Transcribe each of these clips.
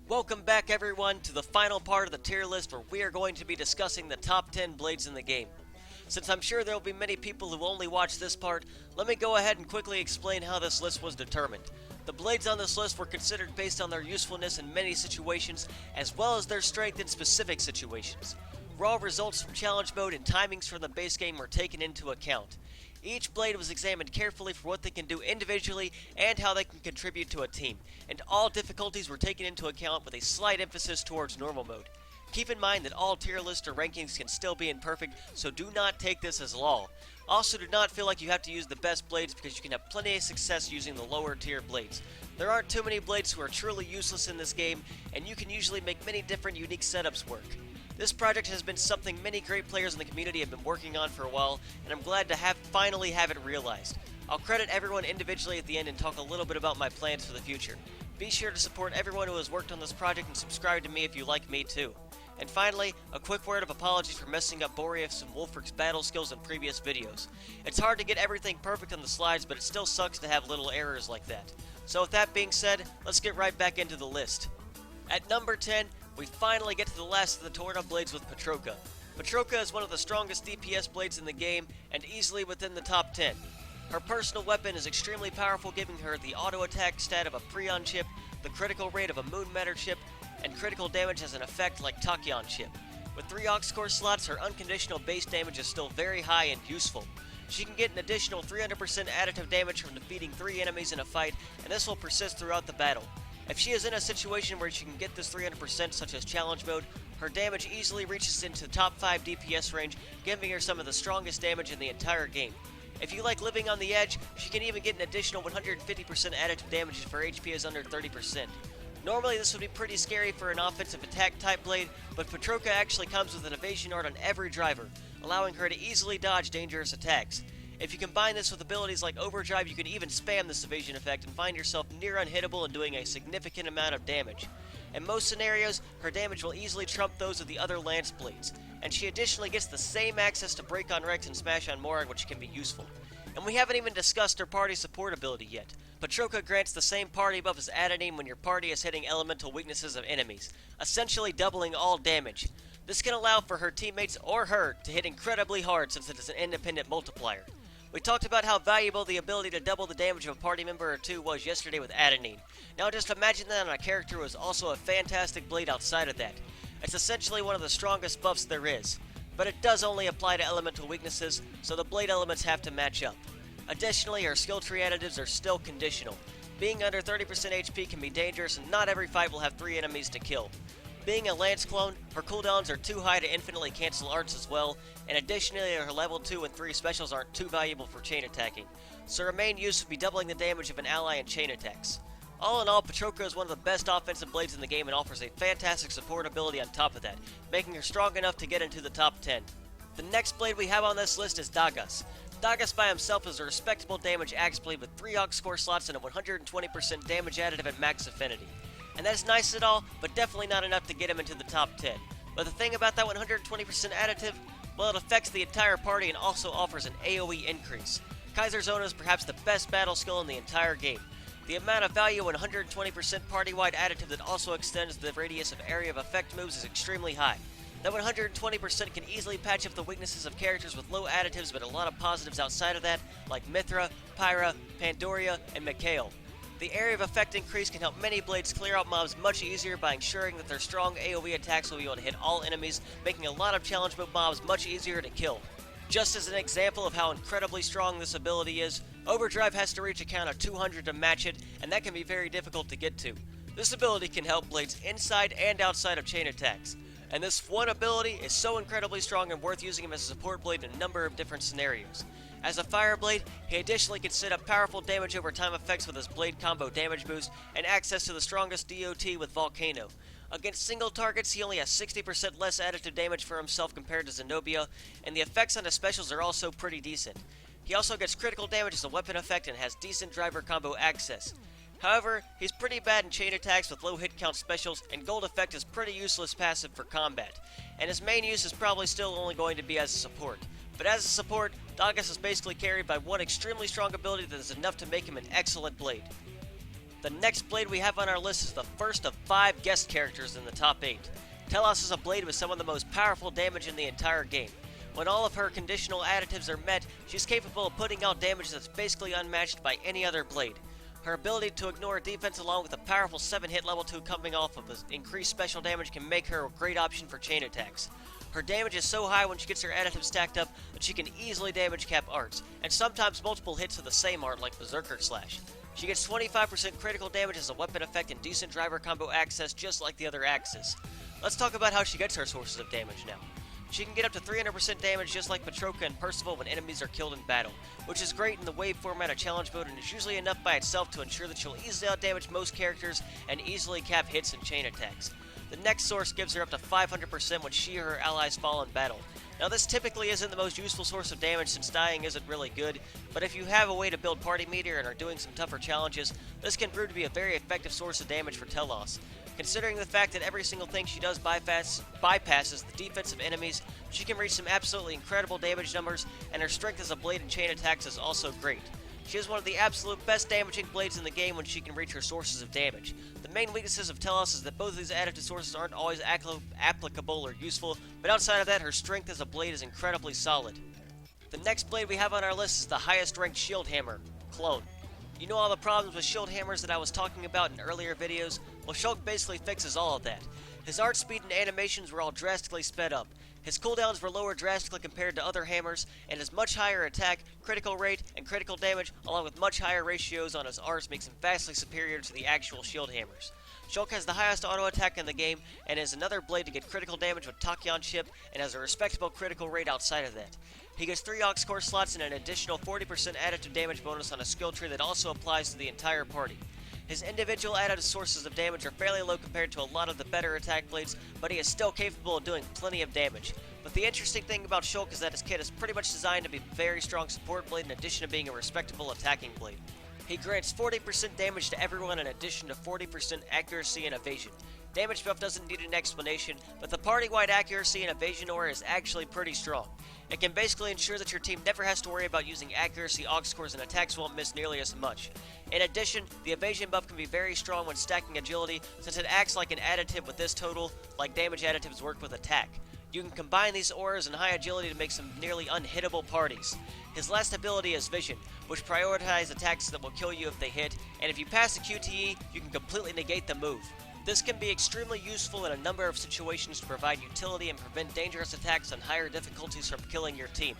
Welcome back everyone to the final part of the tier list where we are going to be discussing the top 10 blades in the game. Since I'm sure there will be many people who only watch this part, let me go ahead and quickly explain how this list was determined. The blades on this list were considered based on their usefulness in many situations, as well as their strength in specific situations. Raw results from challenge mode and timings from the base game were taken into account. Each blade was examined carefully for what they can do individually and how they can contribute to a team, and all difficulties were taken into account with a slight emphasis towards normal mode. Keep in mind that all tier lists or rankings can still be imperfect, so do not take this as law. Also, do not feel like you have to use the best blades because you can have plenty of success using the lower tier blades. There aren't too many blades who are truly useless in this game, and you can usually make many different unique setups work. This project has been something many great players in the community have been working on for a while, and I'm glad to finally have it realized. I'll credit everyone individually at the end and talk a little bit about my plans for the future. Be sure to support everyone who has worked on this project and subscribe to me if you like me too. And finally, a quick word of apologies for messing up Boreas and Wulfric's battle skills in previous videos. It's hard to get everything perfect on the slides, but it still sucks to have little errors like that. So with that being said, let's get right back into the list. At number 10, we finally get to the last of the torn up blades with Patroka. Patroka is one of the strongest DPS blades in the game and easily within the top 10. Her personal weapon is extremely powerful, giving her the auto attack stat of a Prion chip, the critical rate of a Moon Matter chip, and critical damage as an effect like Tachyon chip. With 3 aux core slots, her unconditional base damage is still very high and useful. She can get an additional 300% additive damage from defeating 3 enemies in a fight, and this will persist throughout the battle. If she is in a situation where she can get this 300% such as challenge mode, her damage easily reaches into the top 5 DPS range, giving her some of the strongest damage in the entire game. If you like living on the edge, she can even get an additional 150% additive damage if her HP is under 30%. Normally this would be pretty scary for an offensive attack type blade, but Patroka actually comes with an evasion art on every driver, allowing her to easily dodge dangerous attacks. If you combine this with abilities like Overdrive, you can even spam this evasion effect and find yourself near unhittable and doing a significant amount of damage. In most scenarios, her damage will easily trump those of the other Lance Blades, and she additionally gets the same access to Break on Rex and Smash on Morag, which can be useful. And we haven't even discussed her party support ability yet. Patroka grants the same party buff as Adenine when your party is hitting elemental weaknesses of enemies, essentially doubling all damage. This can allow for her teammates or her to hit incredibly hard since it is an independent multiplier. We talked about how valuable the ability to double the damage of a party member or two was yesterday with Adenine. Now just imagine that on a character who is also a fantastic blade outside of that. It's essentially one of the strongest buffs there is, but it does only apply to elemental weaknesses, so the blade elements have to match up. Additionally, her skill tree additives are still conditional. Being under 30% HP can be dangerous and not every fight will have 3 enemies to kill. Being a Lance clone, her cooldowns are too high to infinitely cancel arts as well, and additionally her level 2 and 3 specials aren't too valuable for chain attacking, so her main use would be doubling the damage of an ally in chain attacks. All in all, Patroka is one of the best offensive blades in the game and offers a fantastic support ability on top of that, making her strong enough to get into the top 10. The next blade we have on this list is Dagas. Dagas by himself is a respectable damage axe blade with 3 aux core slots and a 120% damage additive at max affinity. And that's nice and all, but definitely not enough to get him into the top 10. But the thing about that 120% additive, well, it affects the entire party and also offers an AoE increase. Kaiser Zona is perhaps the best battle skill in the entire game. The amount of value in 120% party-wide additive that also extends the radius of area of effect moves is extremely high. That 120% can easily patch up the weaknesses of characters with low additives, but a lot of positives outside of that, like Mythra, Pyra, Pandoria, and Mikhael. The area of effect increase can help many blades clear out mobs much easier by ensuring that their strong AoE attacks will be able to hit all enemies, making a lot of challenge mode mobs much easier to kill. Just as an example of how incredibly strong this ability is, Overdrive has to reach a count of 200 to match it, and that can be very difficult to get to. This ability can help blades inside and outside of chain attacks, and this one ability is so incredibly strong and worth using him as a support blade in a number of different scenarios. As a fire blade, he additionally can set up powerful damage over time effects with his blade combo damage boost and access to the strongest DOT with Volcano. Against single targets, he only has 60% less additive damage for himself compared to Zenobia, and the effects on his specials are also pretty decent. He also gets critical damage as a weapon effect and has decent driver combo access. However, he's pretty bad in chain attacks with low hit count specials, and gold effect is pretty useless passive for combat, and his main use is probably still only going to be as a support. But as a support, Dagas is basically carried by one extremely strong ability that is enough to make him an excellent blade. The next blade we have on our list is the first of 5 guest characters in the top 8. T-elos is a blade with some of the most powerful damage in the entire game. When all of her conditional additives are met, she's capable of putting out damage that's basically unmatched by any other blade. Her ability to ignore defense along with a powerful 7-hit level 2 coming off of increased special damage can make her a great option for chain attacks. Her damage is so high when she gets her additives stacked up that she can easily damage cap arts, and sometimes multiple hits of the same art like Berserker Slash. She gets 25% critical damage as a weapon effect and decent driver combo access just like the other axes. Let's talk about how she gets her sources of damage now. She can get up to 300% damage just like Patroka and Percival when enemies are killed in battle, which is great in the wave format of challenge mode and is usually enough by itself to ensure that she'll easily outdamage most characters and easily cap hits and chain attacks. The next source gives her up to 500% when she or her allies fall in battle. Now this typically isn't the most useful source of damage since dying isn't really good, but if you have a way to build party meter and are doing some tougher challenges, this can prove to be a very effective source of damage for T-elos. Considering the fact that every single thing she does bypasses the defense of enemies, she can reach some absolutely incredible damage numbers, and her strength as a blade and chain attacks is also great. She is one of the absolute best damaging blades in the game when she can reach her sources of damage. The main weaknesses of T-elos is that both of these additive sources aren't always applicable or useful, but outside of that, her strength as a blade is incredibly solid. The next blade we have on our list is the highest ranked shield hammer, Clone. You know all the problems with shield hammers that I was talking about in earlier videos? Well, Shulk basically fixes all of that. His art speed and animations were all drastically sped up. His cooldowns were lowered drastically compared to other hammers, and his much higher attack, critical rate, and critical damage, along with much higher ratios on his arts, makes him vastly superior to the actual shield hammers. Shulk has the highest auto attack in the game, and is another blade to get critical damage with Tachyon chip, and has a respectable critical rate outside of that. He gets 3 aux core slots and an additional 40% additive damage bonus on a skill tree that also applies to the entire party. His individual additive sources of damage are fairly low compared to a lot of the better attack blades, but he is still capable of doing plenty of damage. But the interesting thing about Shulk is that his kit is pretty much designed to be a very strong support blade in addition to being a respectable attacking blade. He grants 40% damage to everyone in addition to 40% accuracy and evasion. Damage buff doesn't need an explanation, but the party-wide accuracy and evasion aura is actually pretty strong. It can basically ensure that your team never has to worry about using accuracy, aux cores, and attacks won't miss nearly as much. In addition, the evasion buff can be very strong when stacking agility, since it acts like an additive with this total, like damage additives work with attack. You can combine these auras and high agility to make some nearly unhittable parties. His last ability is Vision, which prioritizes attacks that will kill you if they hit, and if you pass a QTE, you can completely negate the move. This can be extremely useful in a number of situations to provide utility and prevent dangerous attacks on higher difficulties from killing your team.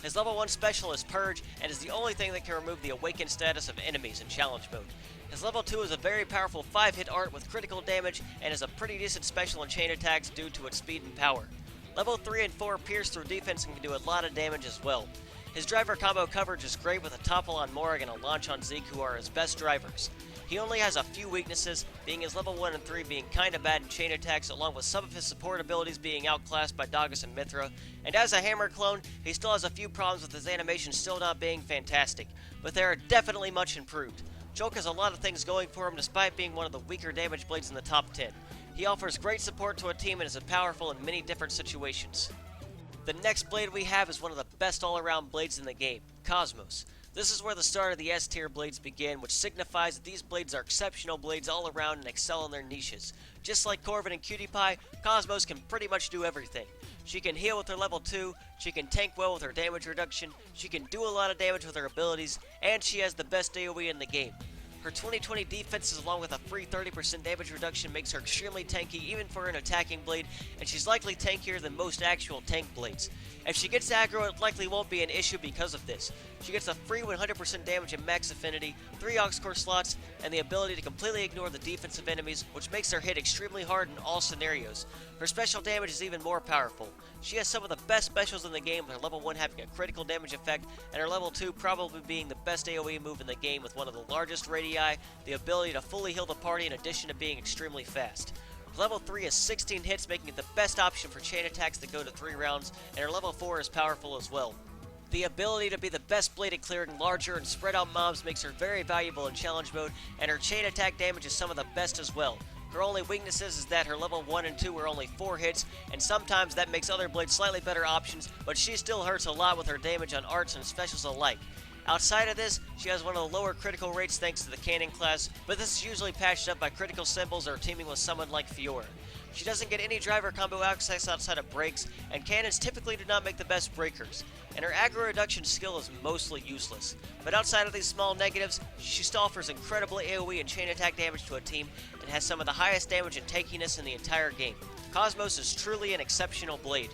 His level 1 special is Purge, and is the only thing that can remove the awakened status of enemies in challenge mode. His level 2 is a very powerful 5-hit art with critical damage, and is a pretty decent special in chain attacks due to its speed and power. Level 3 and 4 pierce through defense and can do a lot of damage as well. His driver combo coverage is great with a topple on Morag and a launch on Zeke, who are his best drivers. He only has a few weaknesses, being his level 1 and 3 being kinda bad in chain attacks, along with some of his support abilities being outclassed by Dagas and Mythra, and as a hammer clone, he still has a few problems with his animation still not being fantastic, but they are definitely much improved. Shulk has a lot of things going for him despite being one of the weaker damage blades in the top 10. He offers great support to a team and is powerful in many different situations. The next blade we have is one of the best all-around blades in the game, KOS-MOS. This is where the start of the S-tier blades begin, which signifies that these blades are exceptional blades all around and excel in their niches. Just like Corvin and Cutie Pie, KOS-MOS can pretty much do everything. She can heal with her level 2, she can tank well with her damage reduction, she can do a lot of damage with her abilities, and she has the best AoE in the game. Her 20/20 defenses along with a free 30% damage reduction makes her extremely tanky even for an attacking blade, and she's likely tankier than most actual tank blades. If she gets aggro, it likely won't be an issue because of this. She gets a free 100% damage and max affinity, 3 aux core slots, and the ability to completely ignore the defensive enemies, which makes her hit extremely hard in all scenarios. Her special damage is even more powerful. She has some of the best specials in the game, with her level 1 having a critical damage effect, and her level 2 probably being the best AoE move in the game with one of the largest radii, the ability to fully heal the party in addition to being extremely fast. Level 3 is 16 hits, making it the best option for chain attacks that go to 3 rounds, and her level 4 is powerful as well. The ability to be the best blade at clearing larger and spread out mobs makes her very valuable in challenge mode, and her chain attack damage is some of the best as well. Her only weaknesses is that her level 1 and 2 are only 4 hits, and sometimes that makes other blades slightly better options, but she still hurts a lot with her damage on arts and specials alike. Outside of this, she has one of the lower critical rates thanks to the cannon class, but this is usually patched up by critical symbols or teaming with someone like Fiora. She doesn't get any driver combo access outside of breaks, and cannons typically do not make the best breakers, and her aggro reduction skill is mostly useless. But outside of these small negatives, she still offers incredible AoE and chain attack damage to a team, and has some of the highest damage and tankiness in the entire game. KOS-MOS is truly an exceptional blade.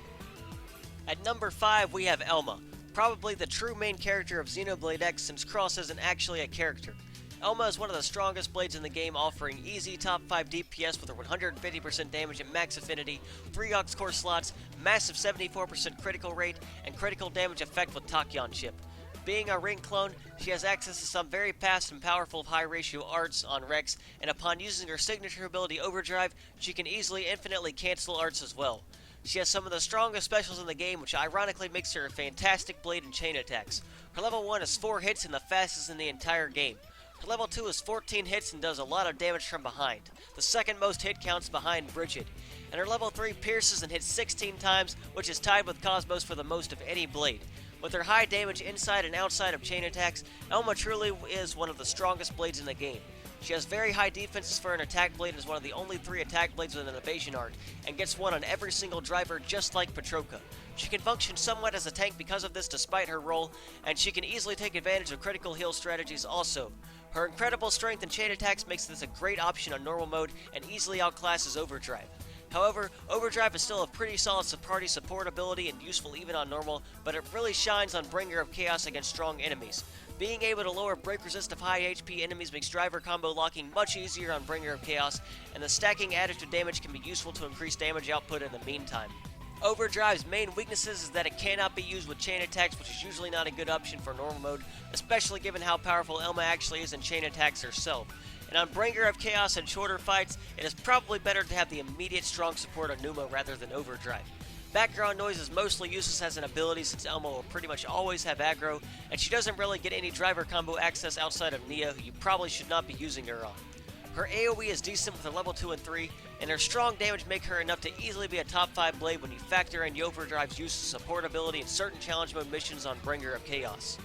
At number 5 we have Elma, probably the true main character of Xenoblade X since Cross isn't actually a character. Elma is one of the strongest blades in the game, offering easy top 5 DPS with her 150% damage at max affinity, 3 aux core slots, massive 74% critical rate, and critical damage effect with Tachyon chip. Being a ring clone, she has access to some very fast and powerful high ratio arts on Rex, and upon using her signature ability Overdrive, she can easily infinitely cancel arts as well. She has some of the strongest specials in the game, which ironically makes her a fantastic blade in chain attacks. Her level 1 is 4 hits and the fastest in the entire game. Her level 2 is 14 hits and does a lot of damage from behind, the second most hit counts behind Brighid. And her level 3 pierces and hits 16 times, which is tied with KOS-MOS for the most of any blade. With her high damage inside and outside of chain attacks, Elma truly is one of the strongest blades in the game. She has very high defenses for an attack blade and is one of the only 3 attack blades with an evasion art, and gets one on every single driver just like Patroka. She can function somewhat as a tank because of this despite her role, and she can easily take advantage of critical heal strategies also. Her incredible strength and chain attacks makes this a great option on normal mode and easily outclasses Overdrive. However, Overdrive is still a pretty solid party support ability and useful even on normal, but it really shines on Bringer of Chaos against strong enemies. Being able to lower break resist of high HP enemies makes driver combo locking much easier on Bringer of Chaos, and the stacking additive damage can be useful to increase damage output in the meantime. Overdrive's main weaknesses is that it cannot be used with chain attacks, which is usually not a good option for normal mode, especially given how powerful Elma actually is in chain attacks herself. And on Bringer of Chaos and shorter fights, it is probably better to have the immediate strong support on Numa rather than Overdrive. Background noise is mostly useless as an ability since Elma will pretty much always have aggro, and she doesn't really get any driver combo access outside of Nia, who you probably should not be using her on. Her AoE is decent with her level 2 and 3, and her strong damage make her enough to easily be a top 5 blade when you factor in Overdrive's use of support ability in certain challenge mode missions on Bringer of Chaos.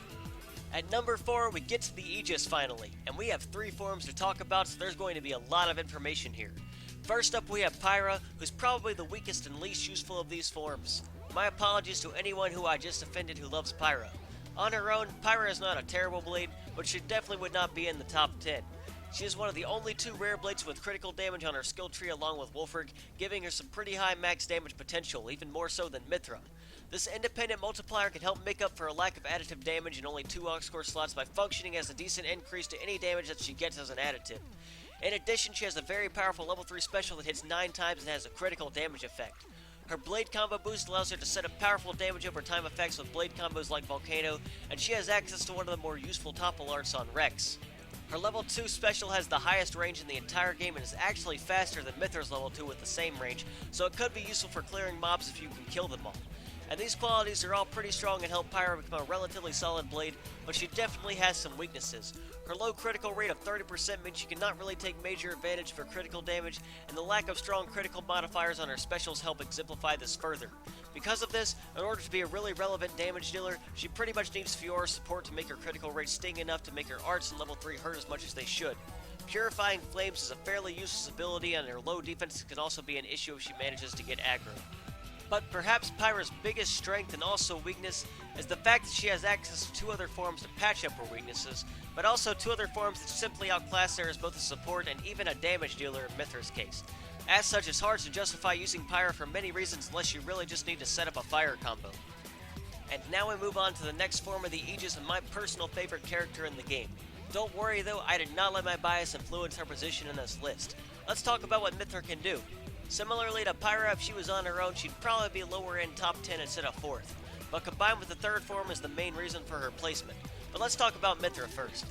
At number 4, we get to the Aegis finally, and we have 3 forms to talk about, so there's going to be a lot of information here. First up we have Pyra, who's probably the weakest and least useful of these forms. My apologies to anyone who I just offended who loves Pyra. On her own, Pyra is not a terrible blade, but she definitely would not be in the top 10. She is one of the only 2 rare blades with critical damage on her skill tree along with Wulfric, giving her some pretty high max damage potential, even more so than Mythra. This independent multiplier can help make up for a lack of additive damage in only 2 aux core slots by functioning as a decent increase to any damage that she gets as an additive. In addition, she has a very powerful level 3 special that hits 9 times and has a critical damage effect. Her blade combo boost allows her to set up powerful damage over time effects with blade combos like Volcano, and she has access to one of the more useful topple arts on Rex. Her level 2 special has the highest range in the entire game and is actually faster than Mythra's level 2 with the same range, so it could be useful for clearing mobs if you can kill them all. And these qualities are all pretty strong and help Pyra become a relatively solid blade, but she definitely has some weaknesses. Her low critical rate of 30% means she cannot really take major advantage for critical damage, and the lack of strong critical modifiers on her specials help exemplify this further. Because of this, in order to be a really relevant damage dealer, she pretty much needs Fiora's support to make her critical rate sting enough to make her arts in level 3 hurt as much as they should. Purifying Flames is a fairly useless ability, and her low defense can also be an issue if she manages to get aggro. But perhaps Pyra's biggest strength and also weakness is the fact that she has access to 2 other forms to patch up her weaknesses, but also 2 other forms that simply outclass her as both a support and even a damage dealer in Mythra's case. As such, it's hard to justify using Pyra for many reasons unless you really just need to set up a fire combo. And now we move on to the next form of the Aegis and my personal favorite character in the game. Don't worry though, I did not let my bias influence her position in this list. Let's talk about what Mythra can do. Similarly to Pyra, if she was on her own, she'd probably be lower in top 10 instead of 4th. But combined with the 3rd form is the main reason for her placement. But let's talk about Mythra first.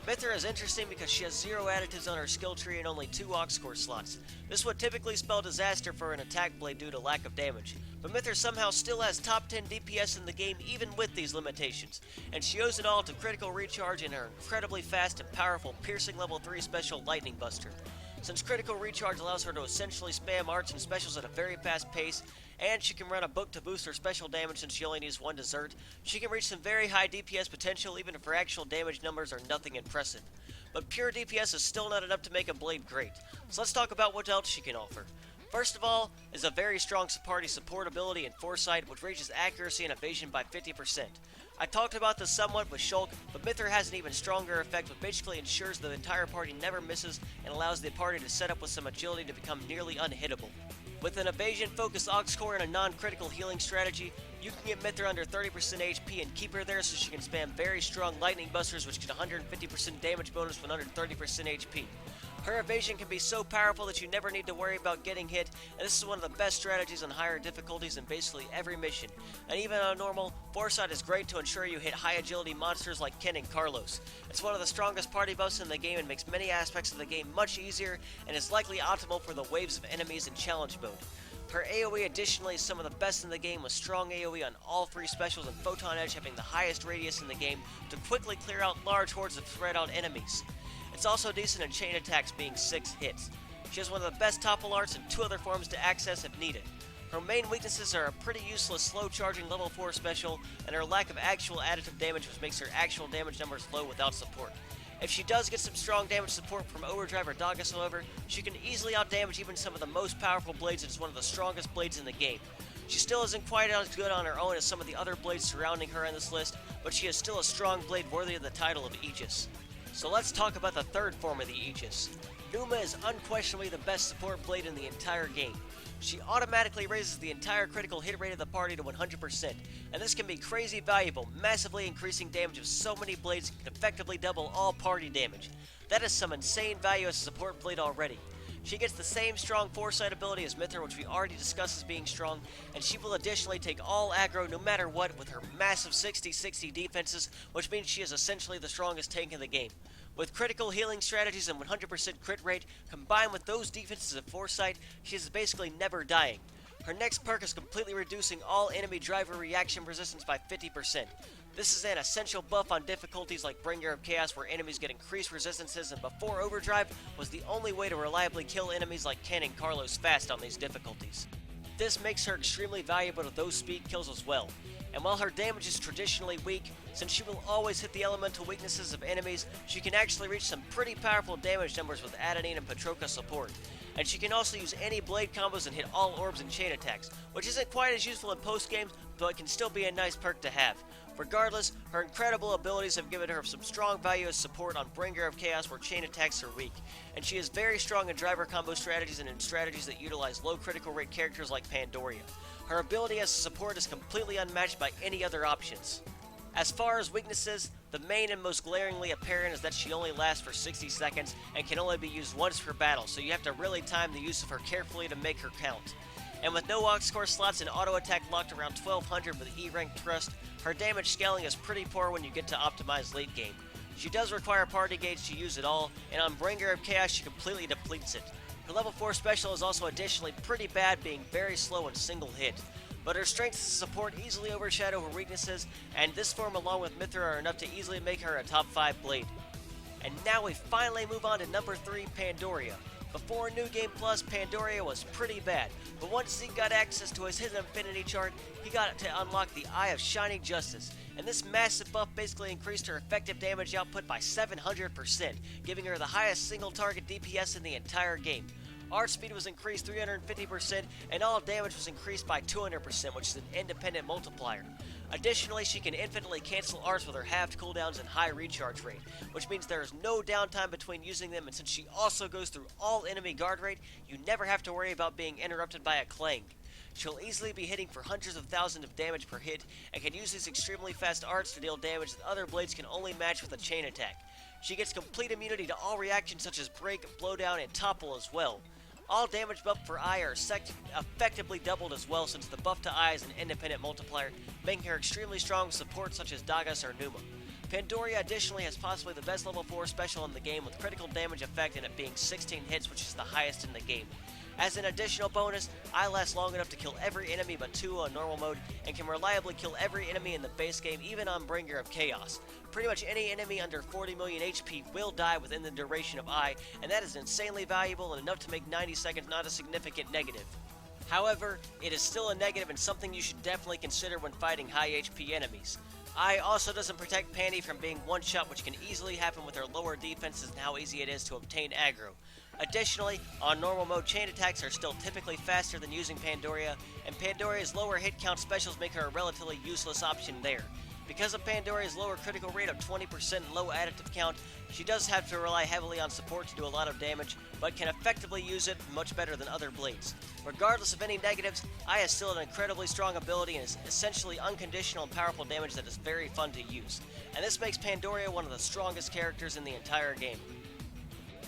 Mythra is interesting because she has 0 additives on her skill tree and only 2 aux core slots. This would typically spell disaster for an attack blade due to lack of damage. But Mythra somehow still has top 10 DPS in the game even with these limitations. And she owes it all to critical recharge and her incredibly fast and powerful piercing level 3 special Lightning Buster. since critical recharge allows her to essentially spam arts and specials at a very fast pace, and she can run a book to boost her special damage since she only needs one dessert. She can reach some very high DPS potential even if her actual damage numbers are nothing impressive. But pure DPS is still not enough to make a blade great, so let's talk about what else she can offer. First of all is a very strong support ability and foresight, which raises accuracy and evasion by 50%. I talked about this somewhat with Shulk, but Mythra has an even stronger effect, which basically ensures the entire party never misses and allows the party to set up with some agility to become nearly unhittable. With an evasion-focused Aux core and a non-critical healing strategy, you can get Mythra under 30% HP and keep her there so she can spam very strong lightning busters which get 150% damage bonus when under 30% HP. Her evasion can be so powerful that you never need to worry about getting hit, and this is one of the best strategies on higher difficulties in basically every mission. And even on normal, foresight is great to ensure you hit high agility monsters like Ken and Carlos. It's one of the strongest party buffs in the game and makes many aspects of the game much easier, and is likely optimal for the waves of enemies in challenge mode. Her AoE additionally is some of the best in the game, with strong AoE on all three specials and Photon Edge having the highest radius in the game to quickly clear out large hordes of spread out enemies. It's also decent in chain attacks, being 6 hits. She has one of the best topple arts and 2 other forms to access if needed. Her main weaknesses are a pretty useless slow charging level 4 special and her lack of actual additive damage, which makes her actual damage numbers low without support. If she does get some strong damage support from Overdrive or Dagas, however, she can easily outdamage even some of the most powerful blades and is one of the strongest blades in the game. She still isn't quite as good on her own as some of the other blades surrounding her in this list, but she is still a strong blade worthy of the title of Aegis. So let's talk about the third form of the Aegis. Numa is unquestionably the best support blade in the entire game. She automatically raises the entire critical hit rate of the party to 100%, and this can be crazy valuable, massively increasing damage of so many blades can effectively double all party damage. That is some insane value as a support blade already. She gets the same strong foresight ability as Mythra, which we already discussed as being strong, and she will additionally take all aggro no matter what with her massive 60-60 defenses, which means she is essentially the strongest tank in the game. With critical healing strategies and 100% crit rate, combined with those defenses and foresight, she is basically never dying. Her next perk is completely reducing all enemy driver reaction resistance by 50%. This is an essential buff on difficulties like Bringer of Chaos, where enemies get increased resistances, and before Overdrive was the only way to reliably kill enemies like Ken and Carlos fast on these difficulties. This makes her extremely valuable to those speed kills as well. And while her damage is traditionally weak, since she will always hit the elemental weaknesses of enemies, she can actually reach some pretty powerful damage numbers with Adenine and Patroka support. And she can also use any blade combos and hit all orbs and chain attacks, which isn't quite as useful in post games, but it can still be a nice perk to have. Regardless, her incredible abilities have given her some strong value as support on Bringer of Chaos, where chain attacks are weak, and she is very strong in driver combo strategies and in strategies that utilize low critical rate characters like Pandoria. Her ability as a support is completely unmatched by any other options. As far as weaknesses, the main and most glaringly apparent is that she only lasts for 60 seconds and can only be used once per battle, so you have to really time the use of her carefully to make her count. And with no aux core slots and auto attack locked around 1200 with E-rank thrust, her damage scaling is pretty poor when you get to optimize late game. She does require party gauge to use it all, and on Bringer of Chaos she completely depletes it. Her level 4 special is also additionally pretty bad, being very slow and single hit. But her strengths and support easily overshadow her weaknesses, and this form along with Mythra are enough to easily make her a top 5 blade. And now we finally move on to number 3, Pandoria. Before New Game Plus, Pandoria was pretty bad, but once Zeke got access to his hidden affinity chart, he got to unlock the Eye of Shining Justice, and this massive buff basically increased her effective damage output by 700%, giving her the highest single target DPS in the entire game. Art speed was increased 350%, and all damage was increased by 200%, which is an independent multiplier. Additionally, she can infinitely cancel arts with her halved cooldowns and high recharge rate, which means there is no downtime between using them, and since she also goes through all enemy guard rate, you never have to worry about being interrupted by a clang. She'll easily be hitting for hundreds of thousands of damage per hit, and can use these extremely fast arts to deal damage that other blades can only match with a chain attack. She gets complete immunity to all reactions such as break, blowdown, and topple as well. All damage buff for Eye are effectively doubled as well, since the buff to Eye is an independent multiplier, making her extremely strong with support such as Dagas or Numa. Pandoria additionally has possibly the best level 4 special in the game with critical damage effect and it being 16 hits, which is the highest in the game. As an additional bonus, I last long enough to kill every enemy but 2 on normal mode, and can reliably kill every enemy in the base game even on Bringer of Chaos. Pretty much any enemy under 40 million HP will die within the duration of I, and that is insanely valuable and enough to make 90 seconds not a significant negative. However, it is still a negative and something you should definitely consider when fighting high HP enemies. I also doesn't protect Pandy from being one-shot, which can easily happen with her lower defenses and how easy it is to obtain aggro. Additionally, on normal mode, chain attacks are still typically faster than using Pandoria, and Pandoria's lower hit count specials make her a relatively useless option there. Because of Pandoria's lower critical rate of 20% and low additive count, she does have to rely heavily on support to do a lot of damage, but can effectively use it much better than other blades. Regardless of any negatives, Ai is still an incredibly strong ability and is essentially unconditional and powerful damage that is very fun to use. And this makes Pandoria one of the strongest characters in the entire game.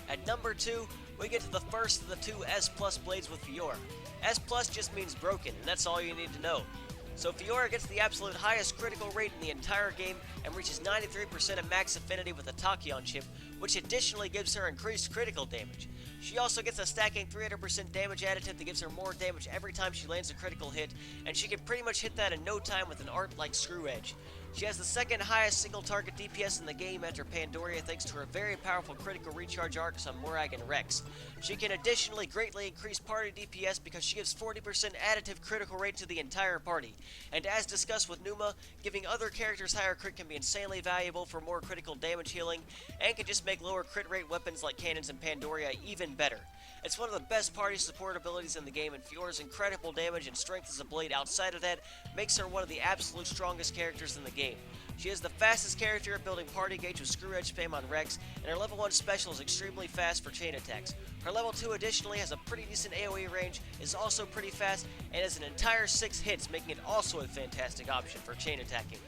At number 2, we get to the first of the 2 S+ blades with Fiora. S+ just means broken, and that's all you need to know. So Fiora gets the absolute highest critical rate in the entire game and reaches 93% at max affinity with a Tachyon chip, which additionally gives her increased critical damage. She also gets a stacking 300% damage additive that gives her more damage every time she lands a critical hit, and she can pretty much hit that in no time with an art like Screw Edge. She has the second highest single target DPS in the game after Pandoria thanks to her very powerful critical recharge arcs on Morag and Rex. She can additionally greatly increase party DPS because she gives 40% additive critical rate to the entire party. And as discussed with Numa, giving other characters higher crit can be insanely valuable for more critical damage healing, and can just make lower crit rate weapons like cannons and Pandoria even better. It's one of the best party support abilities in the game, and Fiora's incredible damage and strength as a blade outside of that makes her one of the absolute strongest characters in the game. She is the fastest character at building party gauge with Screw Edge spam on Rex, and her level 1 special is extremely fast for chain attacks. Her level 2 additionally has a pretty decent AoE range, is also pretty fast, and has an entire 6 hits, making it also a fantastic option for chain attacking.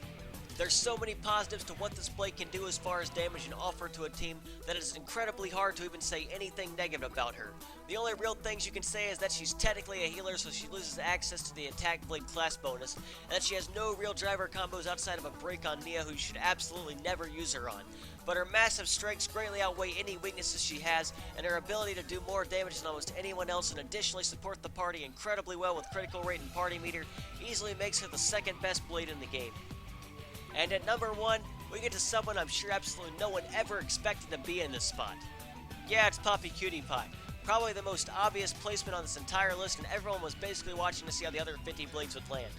There's so many positives to what this blade can do as far as damage and offer to a team that it's incredibly hard to even say anything negative about her. The only real things you can say is that she's technically a healer, so she loses access to the attack blade class bonus, and that she has no real driver combos outside of a break on Nia, who you should absolutely never use her on. But her massive strengths greatly outweigh any weaknesses she has, and her ability to do more damage than almost anyone else and additionally support the party incredibly well with critical rate and party meter easily makes her the second best blade in the game. And at number 1, we get to someone I'm sure absolutely no one ever expected to be in this spot. Yeah, it's Poppi QTpi. Probably the most obvious placement on this entire list, and everyone was basically watching to see how the other 50 blades would land.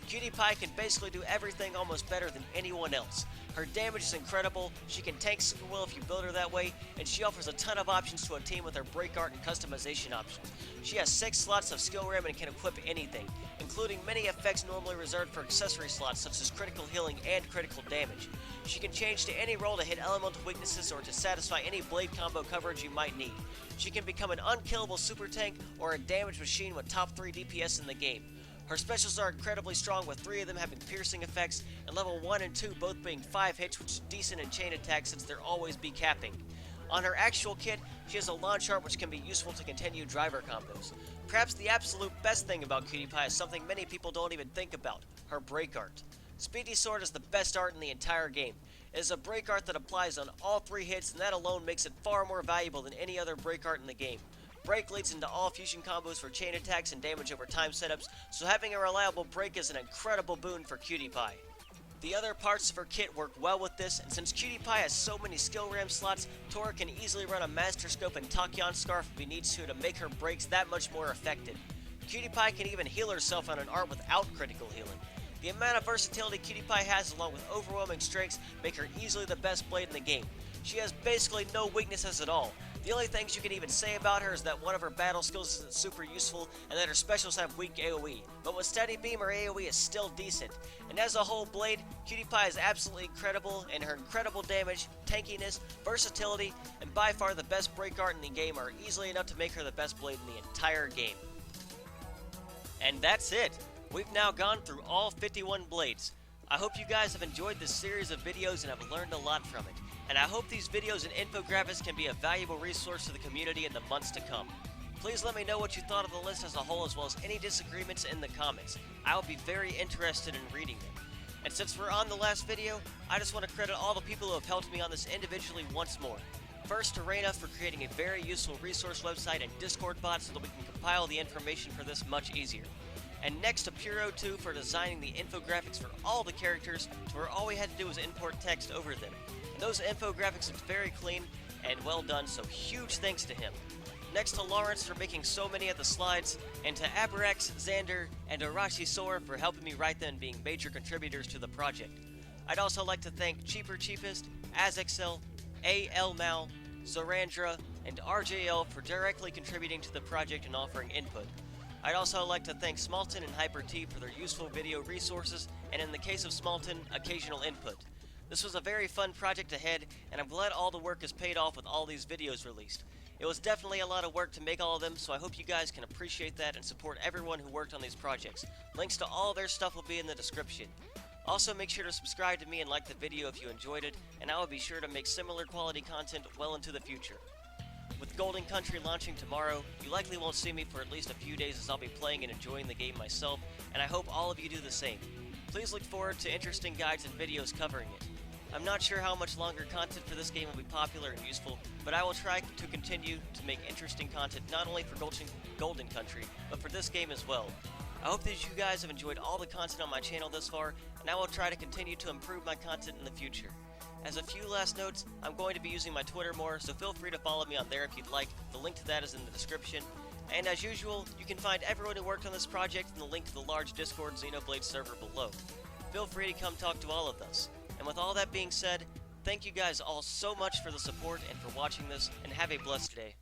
Cutie Pie can basically do everything almost better than anyone else. Her damage is incredible, she can tank super well if you build her that way, and she offers a ton of options to a team with her break art and customization options. She has 6 slots of skill RAM and can equip anything, including many effects normally reserved for accessory slots such as critical healing and critical damage. She can change to any role to hit elemental weaknesses or to satisfy any blade combo coverage you might need. She can become an unkillable super tank or a damage machine with top 3 DPS in the game. Her specials are incredibly strong, with 3 of them having piercing effects, and level 1 and 2 both being 5 hits, which is decent in chain attacks since they're always be capping. On her actual kit, she has a launch art which can be useful to continue driver combos. Perhaps the absolute best thing about Cutie Pie is something many people don't even think about, her break art. Speedy Sword is the best art in the entire game. It is a break art that applies on all 3 hits, and that alone makes it far more valuable than any other break art in the game. Break leads into all fusion combos for chain attacks and damage over time setups, so having a reliable break is an incredible boon for Cutie Pie. The other parts of her kit work well with this, and since Cutie Pie has so many skill RAM slots, Tora can easily run a Master Scope and Tachyon Scarf if he needs to make her breaks that much more effective. Cutie Pie can even heal herself on an art without critical healing. The amount of versatility Cutie Pie has, along with overwhelming strengths, make her easily the best blade in the game. She has basically no weaknesses at all. The only things you can even say about her is that one of her battle skills isn't super useful, and that her specials have weak AoE. But with Steady Beam, her AoE is still decent. And as a whole blade, Cutie Pie is absolutely incredible, and her incredible damage, tankiness, versatility, and by far the best break art in the game are easily enough to make her the best blade in the entire game. And that's it! We've now gone through all 51 blades. I hope you guys have enjoyed this series of videos and have learned a lot from it. And I hope these videos and infographics can be a valuable resource to the community in the months to come. Please let me know what you thought of the list as a whole, as well as any disagreements in the comments. I will be very interested in reading them. And since we're on the last video, I just want to credit all the people who have helped me on this individually once more. First to Reina for creating a very useful resource website and Discord bot so that we can compile the information for this much easier. And next to Pyra 2 for designing the infographics for all the characters to where all we had to do was import text over them. And those infographics looked very clean and well done, so huge thanks to him. Next to Lawrence for making so many of the slides, and to Abarax, Zander, and Arashi Sora for helping me write them and being major contributors to the project. I'd also like to thank Cheapest, Azexel, Elma, Zorandra, and RJL for directly contributing to the project and offering input. I'd also like to thank Smalten and HyperT for their useful video resources, and in the case of Smalten, occasional input. This was a very fun project ahead, and I'm glad all the work is paid off with all these videos released. It was definitely a lot of work to make all of them, so I hope you guys can appreciate that and support everyone who worked on these projects. Links to all their stuff will be in the description. Also, make sure to subscribe to me and like the video if you enjoyed it, and I will be sure to make similar quality content well into the future. With Golden Country launching tomorrow, you likely won't see me for at least a few days as I'll be playing and enjoying the game myself, and I hope all of you do the same. Please look forward to interesting guides and videos covering it. I'm not sure how much longer content for this game will be popular and useful, but I will try to continue to make interesting content not only for Golden Country, but for this game as well. I hope that you guys have enjoyed all the content on my channel thus far, and I will try to continue to improve my content in the future. As a few last notes, I'm going to be using my Twitter more, so feel free to follow me on there if you'd like. The link to that is in the description. And as usual, you can find everyone who worked on this project in the link to the large Discord Xenoblade server below. Feel free to come talk to all of us. And with all that being said, thank you guys all so much for the support and for watching this, and have a blessed day.